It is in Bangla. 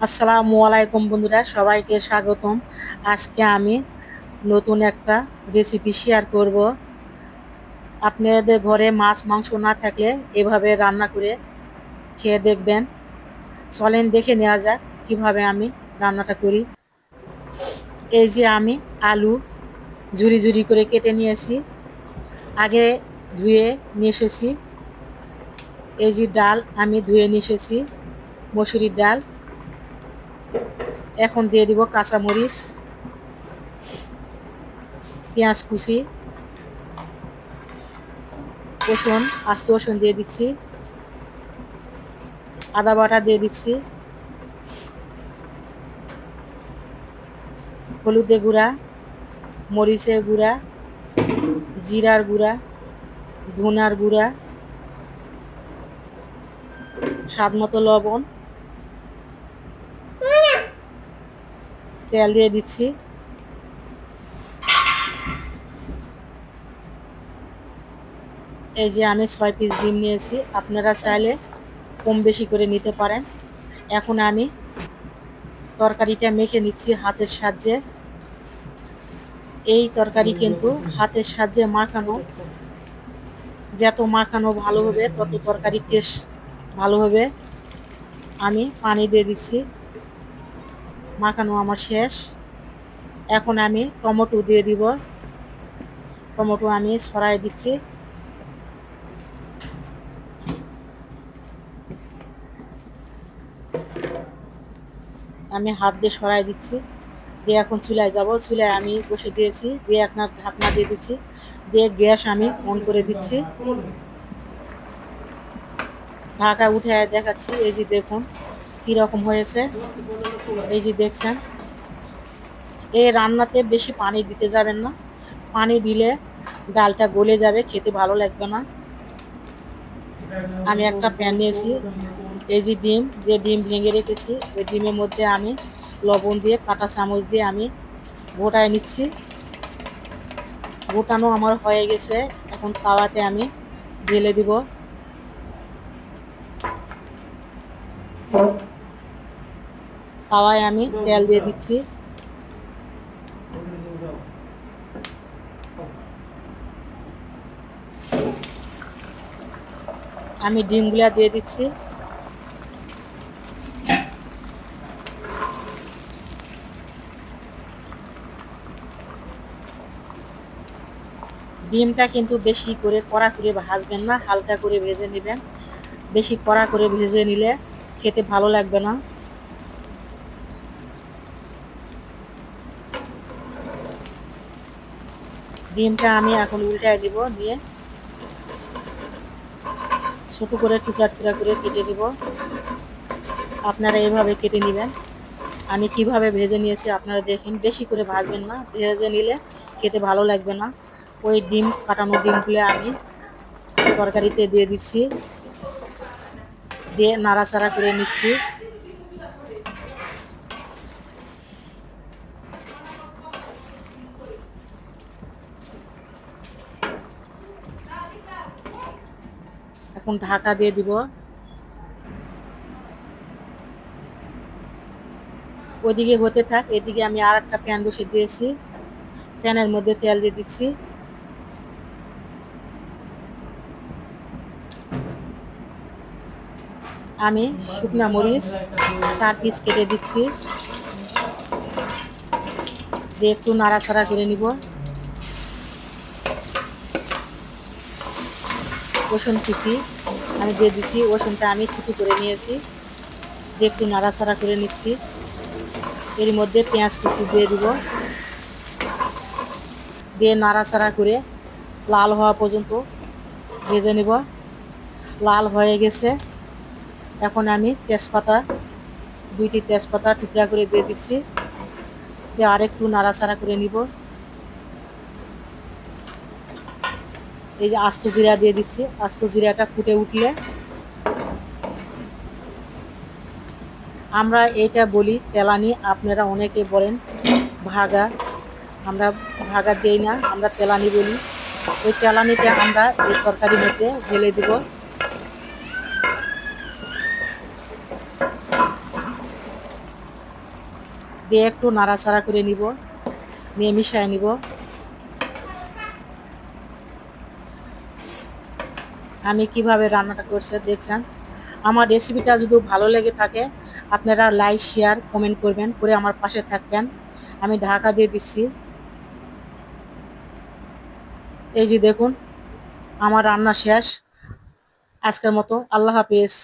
আসসালামু আলাইকুম বন্ধুরা, সবাইকে স্বাগতম। আজকে আমি নতুন একটা রেসিপি শেয়ার করব। আপনাদের ঘরে মাছ মাংস না থাকলে এভাবে রান্না করে খেয়ে দেখবেন। চলেন দেখে নেওয়া যাক কিভাবে আমি রান্নাটা করি। এই যে আমি আলু ঝুরি ঝুরি করে কেটে নিয়েছি, আগে ধুয়ে নিয়ে এসেছি। এই যে ডাল আমি ধুয়ে নিয়ে এসেছি, মসুরির ডাল। এখন দিয়ে দিব কাঁচামরিচ, পেঁয়াজ কুচি, রসুন, আস্ত রসুন দিয়ে দিচ্ছি, আদা বাটা দিয়ে দিচ্ছি, হলুদের গুঁড়া, মরিচের গুঁড়া, জিরার গুঁড়া, ধনার গুঁড়া, স্বাদ মতো লবণ, তেল দিয়ে দিচ্ছি। এই যে আমি 6 পিস ডিম নিয়েছি, আপনারা চাইলে কম বেশি করে নিতে পারেন। এখন আমি তরকারিটা মেখে নিচ্ছি হাতের সাহায্যে। এই তরকারি কিন্তু হাতের সাহায্যে মাখানো, যত মাখানো ভালো হবে তত তরকারির টেস্ট ভালো হবে। আমি পানি দিয়ে দিচ্ছি, মাখানো আমার শেষ। এখন আমি টমেটো দিয়ে দিব, টমেটো আমি ছড়াই দিচ্ছি। আমি হাত দিয়ে সরাই দিচ্ছি, দিয়ে এখন চুলায় যাব। চুলায় আমি বসে দিয়েছি, দিয়ে আপনার ঢাকনা দিয়ে দিচ্ছি, দিয়ে গ্যাস আমি অন করে দিচ্ছি। ঢাকা উঠে দেখাচ্ছি, এই যে দেখুন কীরকম হয়েছে। এই যে দেখছেন, এই রান্নাতে বেশি পানি দিতে যাবেন না, পানি দিলে ডালটা গলে যাবে, খেতে ভালো লাগবে না। আমি একটা প্যান নিয়েছি, এই যে ডিম ভেঙে রেখেছি, ওই ডিমের মধ্যে আমি লবণ দিয়ে কাঁটা চামচ দিয়ে আমি গোটায় নিচ্ছি। গোটানো আমার হয়ে গেছে, এখন তাওয়াতে আমি ঢেলে দিব। তাওয়ায় আমি তেল দিয়ে দিচ্ছি। আমি ডিমগুলা দিয়ে দিচ্ছি। ডিমটা কিন্তু বেশি করে কড়া করে ভাজবেন না, হালকা করে ভেজে নেবেন। বেশি কড়া করে ভেজে নিলে খেতে ভালো লাগবে না। ডিমটা আমি এখন উল্টায় দিব, নিয়ে ছোট করে টুকরা টুকরা করে কেটে নিব। আপনারা এভাবে কেটে নেবেন। আমি কিভাবে ভেজে নিয়েছি আপনারা দেখেন। বেশি করে ভাজবেন না, ভেজে নিলে খেতে ভালো লাগবে না। ওই ডিম কাটানো ডিমগুলো আমি তরকারিতে দিয়ে দিচ্ছি, দিয়ে নাড়াচাড়া করে নিচ্ছি। এখন ঢাকা দিয়ে দিব। ওইদিকে হতে থাক, এদিকে আমি আর একটা প্যান বসে দিয়েছি। প্যানের মধ্যে তেল দিয়ে দিচ্ছি। আমি শুকনা মরিচ 4 পিস কেটে দিচ্ছি, দিয়ে একটু নাড়াচাড়া করে নিব। রসুন কুচি আমি দিয়ে দিচ্ছি, রসুনটা আমি কুচি করে নিয়েছি, দিয়ে একটু নাড়াচাড়া করে নিচ্ছি। এর মধ্যে পেঁয়াজ কুচি দিয়ে দিব, দিয়ে নাড়াচাড়া করে লাল হওয়া পর্যন্ত ভেজে নেব। লাল হয়ে গেছে, এখন আমি তেজপাতা 2টি তেজপাতা টুকরা করে দিয়ে দিচ্ছি, দিয়ে আরেকটু নাড়াচাড়া করে নিব। এই যে আস্ত জিরা দিয়ে দিচ্ছি, আস্ত জিরাটা ফুটে উঠলে আমরা এইটা বলি তেলানি, আপনারা অনেকে বলেন ভাগা। আমরা ভাগা দেই না, আমরা তেলানি বলি। ওই তেলানিটা আমরা এই তরকারির মধ্যে ঢেলে দিব। দিয়ে একটু নাড়াচাড়া করে নিব, নিয়ে মিশিয়ে নিব। আমি কিভাবে রান্নাটা করছি দেখছেন। আমার রেসিপিটা যদি ভালো লেগে থাকে আপনারা লাইক শেয়ার কমেন্ট করবেন, করে আমার পাশে থাকবেন। আমি ঢাকা দিয়ে দিচ্ছি। এই যে দেখুন আমার রান্না শেষ। আজকের মতো আল্লাহ হাফেজ।